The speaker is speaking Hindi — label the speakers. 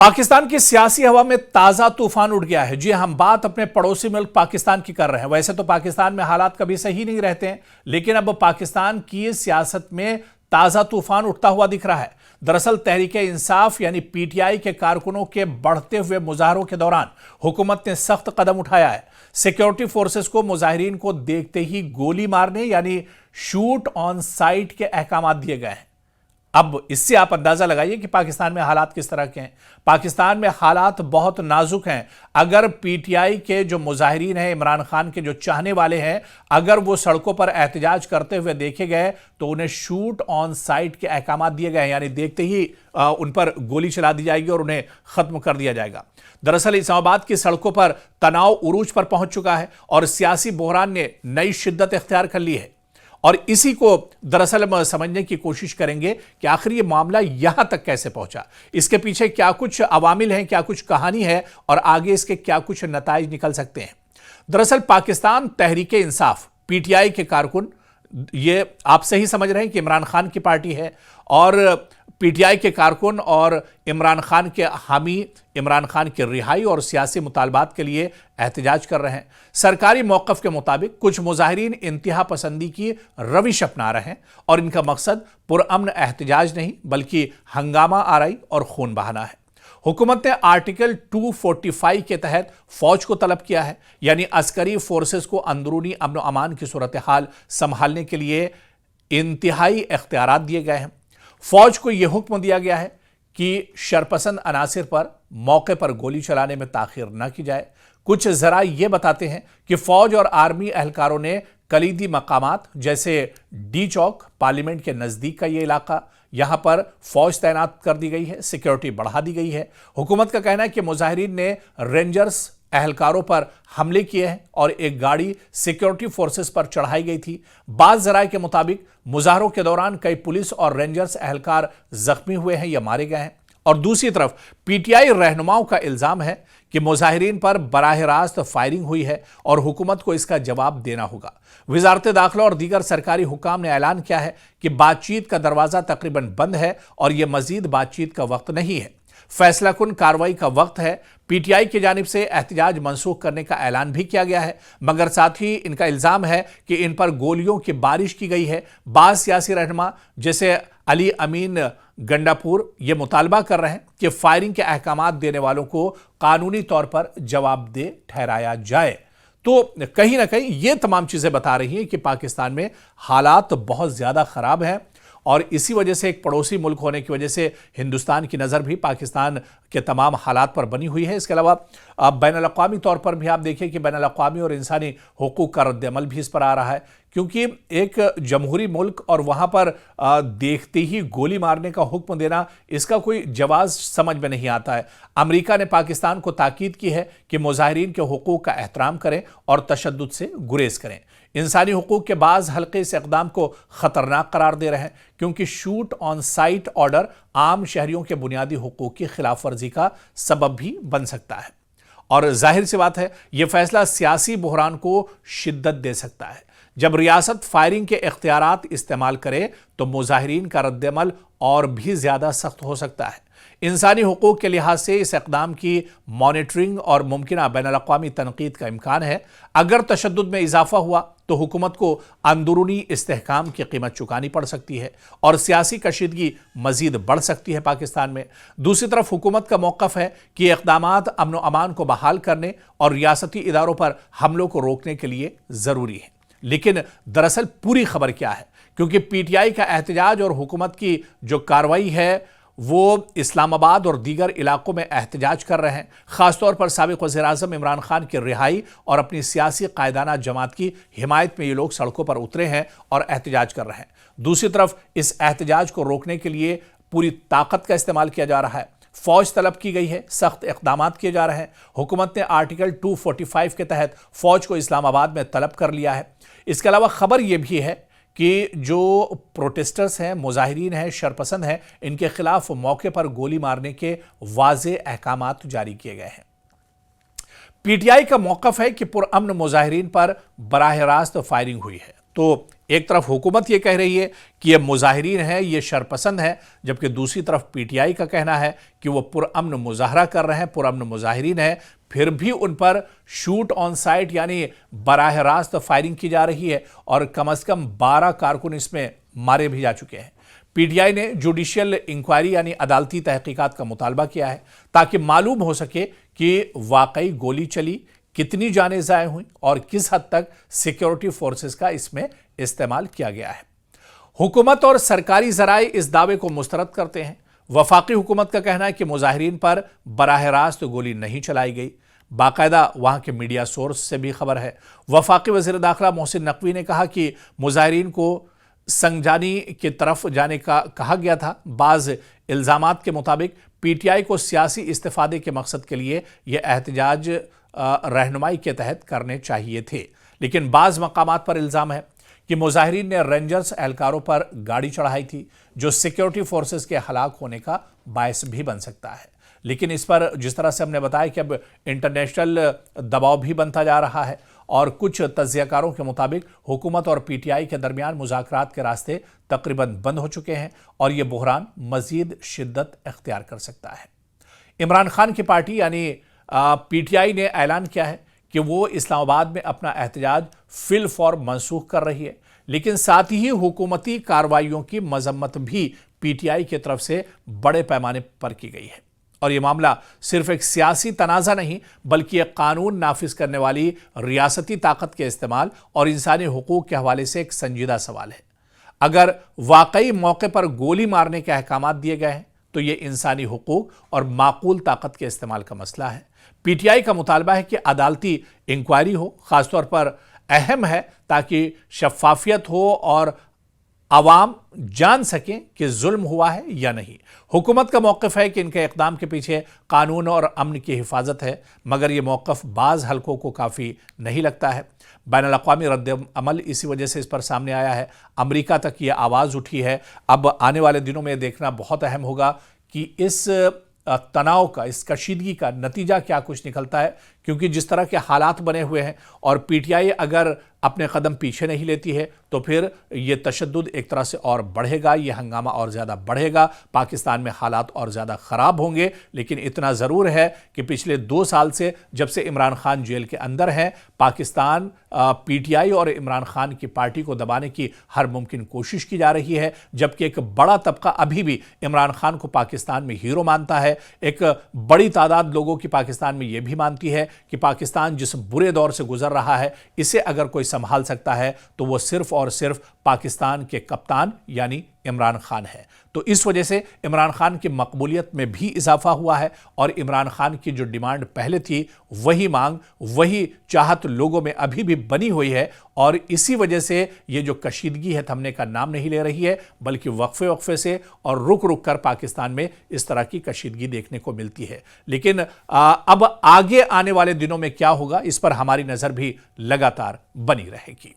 Speaker 1: पाकिस्तान की सियासी हवा में ताजा तूफान उठ गया है। जी, हम बात अपने पड़ोसी मुल्क पाकिस्तान की कर रहे हैं। वैसे तो पाकिस्तान में हालात कभी सही नहीं रहते हैं, लेकिन अब पाकिस्तान की सियासत में ताजा तूफान उठता हुआ दिख रहा है। दरअसल तहरीके इंसाफ यानी पीटीआई के कारकुनों के बढ़ते हुए मुजाहरों के दौरान हुकूमत ने सख्त कदम उठाया है। सिक्योरिटी फोर्सेस को मुजाहिरीन को देखते ही गोली मारने यानी शूट ऑन साइट के अहकाम दिए गए हैं। अब इससे आप अंदाजा लगाइए कि पाकिस्तान में हालात किस तरह के हैं। पाकिस्तान में हालात बहुत नाजुक हैं। अगर पीटीआई के जो मुजाहिरीन हैं, इमरान खान के जो चाहने वाले हैं, अगर वो सड़कों पर एहतजाज करते हुए देखे गए तो उन्हें शूट ऑन साइट के अहकाम दिए गए, यानी देखते ही उन पर गोली चला दी जाएगी और उन्हें खत्म कर दिया जाएगा। दरअसल इस्लामाबाद की सड़कों पर तनाव उरूज पर पहुंच चुका है और सियासी बहरान ने नई शिद्दत इख्तियार कर ली है। और इसी को दरअसल हम समझने की कोशिश करेंगे कि आखिर ये मामला यहां तक कैसे पहुंचा, इसके पीछे क्या कुछ अवामिल हैं, क्या कुछ कहानी है और आगे इसके क्या कुछ नताइज निकल सकते हैं। दरअसल पाकिस्तान तहरीके इंसाफ पीटीआई के कारकुन, ये आप सही समझ रहे हैं कि इमरान खान की पार्टी है, और पीटीआई के कारकुन और इमरान खान के हामी इमरान खान की रिहाई और सियासी मुतालबात के लिए एहतजाज कर रहे हैं। सरकारी मौक़िफ़ के मुताबिक कुछ मुजाहिरीन इंतहा पसंदी की रविश अपना रहे हैं और इनका मकसद पुरअमन एहतजाज नहीं बल्कि हंगामा आराई और खून बहाना है। हुकूमत ने आर्टिकल 245 के तहत फौज को तलब किया है, यानी अस्करी फोर्सेस को अंदरूनी अमन व अमान की सूरत हाल संभालने के लिए इंतहाई इख्तियारात दिए गए हैं। फौज को यह हुक्म दिया गया है कि शरपसंद अनासिर पर मौके पर गोली चलाने में ताखिर न की जाए। कुछ जराए यह बताते हैं कि फौज और आर्मी एहलकारों ने कलीदी मकामात जैसे डी चौक, पार्लियामेंट के नजदीक का यह इलाका, यहां पर फौज तैनात कर दी गई है, सिक्योरिटी बढ़ा दी गई है। हुकूमत का कहना है कि मुजाहिरीन ने रेंजर्स एहलकारों पर हमले किए हैं और एक गाड़ी सिक्योरिटी फोर्सेस पर चढ़ाई गई थी। बाज़ ज़राए के मुताबिक मुजाहरों के दौरान कई पुलिस और रेंजर्स एहलकार जख्मी हुए हैं या मारे गए हैं। और दूसरी तरफ पीटीआई रहनुमाओं का इल्जाम है कि मुजाहिरीन पर बराह रास्त फायरिंग हुई है और हुकूमत को इसका जवाब देना होगा। वजारत दाखिला और दीगर सरकारी हुकाम ने ऐलान किया है कि बातचीत का दरवाज़ा तकरीबन बंद है और यह मजीद बातचीत का वक्त नहीं है, फैसला कुन कार्रवाई का वक्त है। पीटीआई की जानिब से एहतजाज मनसूख करने का ऐलान भी किया गया है, मगर साथ ही इनका इल्जाम है कि इन पर गोलियों की बारिश की गई है। बाज़ सियासी रहनुमा जैसे अली अमीन गंडापुर ये मुतालबा कर रहे हैं कि फायरिंग के अहकामात देने वालों को कानूनी तौर पर जवाबदेह ठहराया जाए। तो कहीं ना कहीं ये तमाम चीज़ें बता रही हैं कि पाकिस्तान में हालात बहुत ज़्यादा ख़राब हैं और इसी वजह से एक पड़ोसी मुल्क होने की वजह से हिंदुस्तान की नज़र भी पाकिस्तान के तमाम हालात पर बनी हुई है। इसके अलावा बैनुल-अक़वामी तौर पर भी आप देखिए कि बैनुल-अक़वामी और इंसानी हुकूक का रद्द-ए-अमल भी इस पर आ रहा है, क्योंकि एक जमहूरी मुल्क और वहाँ पर देखते ही गोली मारने का हुक्म देना, इसका कोई जवाब समझ में नहीं आता है। अमेरिका ने पाकिस्तान को ताकीद की है कि मुजाहिरीन के हुकूक का एहतराम करें और तशद्दुद से गुरेज करें। इंसानी हुकूक के बाज़ हल्के इस इक़दाम को ख़तरनाक करार दे रहे हैं, क्योंकि शूट ऑन साइट ऑर्डर आम शहरियों के बुनियादी हुकूक की खिलाफ वर्जी का सबब भी बन सकता है। और जाहिर सी बात है, यह फैसला सियासी बहरान को शिद्दत दे सकता है। जब रियासत फायरिंग के इख्तियारात इस्तेमाल करे तो मुजाहिरीन का रद्द-ए-अमल और भी ज़्यादा सख्त हो सकता है। इंसानी हुकूक के लिहाज से इस इक़दाम की मॉनिटरिंग और मुमकिना बैनुल-अक़वामी तनकीद का इम्कान है। अगर तशद्दुद में इजाफा हुआ तो हुकूमत को अंदरूनी इस्तेहकाम की कीमत चुकानी पड़ सकती है और सियासी कशीदगी मजीद बढ़ सकती है पाकिस्तान में। दूसरी तरफ हुकूमत का मौक़िफ़ है कि इक़दामात अमन व अमान को बहाल करने और रियासती इदारों पर हमलों को रोकने के लिए ज़रूरी है। लेकिन दरअसल पूरी खबर क्या है, क्योंकि पीटीआई का एहतजाज और हुकूमत की जो कार्रवाई है वो इस्लामाबाद और दीगर इलाकों में एहतजाज कर रहे हैं। ख़ासतौर पर साबिक़ वज़ीर-ए-आज़म इमरान खान की रिहाई और अपनी सियासी कायदाना जमात की हिमायत में ये लोग सड़कों पर उतरे हैं और एहतजाज कर रहे हैं। दूसरी तरफ इस एहतजाज को रोकने के लिए पूरी ताकत का इस्तेमाल किया जा रहा है। फौज तलब की गई है, सख्त इक़दामात किए जा रहे हैं। हुकूमत ने आर्टिकल 245 के तहत फौज को इस्लामाबाद में तलब कर लिया है। इसके अलावा खबर यह भी है कि जो प्रोटेस्टर्स हैं, मुजाहिरीन हैं, शरपसंद हैं, इनके खिलाफ मौके पर गोली मारने के वाज़े अहकामात जारी किए गए हैं। पीटीआई का मौक़िफ़ है कि पुरअमन मुजाहिरीन पर बराह रास्त फायरिंग हुई है, तो एक तरफ हुकूमत ये कह रही है कि ये मुजाहिरीन है, ये शरपसंद है, जबकि दूसरी तरफ पीटीआई का कहना है कि वो पुरअमन मुजाहरा कर रहे हैं, पुरअमन मुजाहिरीन है। फिर भी उन पर शूट ऑन साइट यानी बराह रास्त फायरिंग की जा रही है और कम से कम 12 कारकुन इसमें मारे भी जा चुके हैं। पीटीआई ने जुडिशियल इंक्वायरी यानी अदालती तहकीकात का मुतालबा किया है ताकि मालूम हो सके कि वाकई गोली चली, कितनी जानें ज़ाय हुई और किस हद तक सिक्योरिटी फोर्सेस का इसमें इस्तेमाल किया गया है। हुकूमत और सरकारी जराए इस दावे को मुस्तरद करते हैं। वफाकी हुकूमत का कहना है कि मुजाहिरीन पर बराह रास्त गोली नहीं चलाई गई। बाकायदा वहां के मीडिया सोर्स से भी खबर है। वफाकी वज़ीर दाखिला मोहसिन नकवी ने कहा कि मुजाहिरीन को संगजानी की तरफ जाने का कहा गया था। बाज़ इल्ज़ामात के मुताबिक पीटीआई को सियासी इस्तिफादे के मकसद के लिए यह एहतजाज रहनुमाई के तहत करने चाहिए थे, लेकिन बाज़ मकामात पर इल्ज़ाम है कि मुजाहिरीन ने रेंजर्स एहलकारों पर गाड़ी चढ़ाई थी, जो सिक्योरिटी फोर्सेस के हलाक होने का बायस भी बन सकता है। लेकिन इस पर जिस तरह से हमने बताया कि अब इंटरनेशनल दबाव भी बनता जा रहा है और कुछ तज्जियाकारों के मुताबिक हुकूमत और पीटीआई के दरमियान मुज़ाकरात के रास्ते तकरीबन बंद हो चुके हैं और ये बहरान मज़ीद शिद्दत इख्तियार कर सकता है। इमरान खान की पार्टी यानी पीटीआई ने ऐलान किया है कि वो इस्लामाबाद में अपना एहतजाज फिल फॉर मनसूख कर रही है, लेकिन साथ ही हुकूमती कार्रवाइयों की मजम्मत भी पीटीआई की तरफ से बड़े पैमाने पर की गई है। और यह मामला सिर्फ एक सियासी तनाज़ा नहीं बल्कि एक कानून नाफिज करने वाली रियासती ताकत के इस्तेमाल और इंसानी हुकूक के हवाले से एक संजीदा सवाल है। अगर वाकई मौके पर गोली मारने के अहकामात दिए गए हैं तो यह इंसानी हुकूक और माकूल ताकत के इस्तेमाल का मसला है। पीटीआई का मुतालबा है कि अदालती इंक्वायरी हो, खासतौर पर अहम है ताकि शफाफियत हो और आवाम जान सकें कि जुल्म हुआ है या नहीं। हुकूमत का मौक़िफ़ है कि इनके इक़दाम के पीछे कानून और अमन की हिफाजत है, मगर यह मौक़िफ़ बाज़ हलकों को काफ़ी नहीं लगता है। बैनुल-अक़वामी रद्द-ए-अमल इसी वजह से इस पर सामने आया है। अमेरिका तक ये आवाज़ उठी है। अब आने वाले दिनों में देखना बहुत अहम होगा कि इस तनाव का, इस कशीदगी का नतीजा क्या कुछ निकलता है, क्योंकि जिस तरह के हालात बने हुए हैं और पीटीआई अगर अपने कदम पीछे नहीं लेती है तो फिर ये तशद्दुद एक तरह से और बढ़ेगा, ये हंगामा और ज़्यादा बढ़ेगा, पाकिस्तान में हालात और ज़्यादा ख़राब होंगे। लेकिन इतना ज़रूर है कि पिछले 2 साल से जब से इमरान खान जेल के अंदर हैं, पाकिस्तान पीटीआई और इमरान खान की पार्टी को दबाने की हर मुमकिन कोशिश की जा रही है, जबकि एक बड़ा तबका अभी भी इमरान खान को पाकिस्तान में हीरो मानता है। एक बड़ी तादाद लोगों की पाकिस्तान में यह भी मानती है कि पाकिस्तान जिस बुरे दौर से गुजर रहा है, इसे अगर कोई संभाल सकता है तो वो सिर्फ और सिर्फ पाकिस्तान के कप्तान यानी इमरान खान है। तो इस वजह से इमरान खान की मकबूलियत में भी इजाफा हुआ है और इमरान खान की जो डिमांड पहले थी वही मांग, वही चाहत लोगों में अभी भी बनी हुई है और इसी वजह से ये जो कशीदगी है थमने का नाम नहीं ले रही है, बल्कि वक्फे वक्फे से और रुक रुक कर पाकिस्तान में इस तरह की कशीदगी देखने को मिलती है। लेकिन अब आगे आने वाले दिनों में क्या होगा, इस पर हमारी नज़र भी लगातार बनी रहेगी।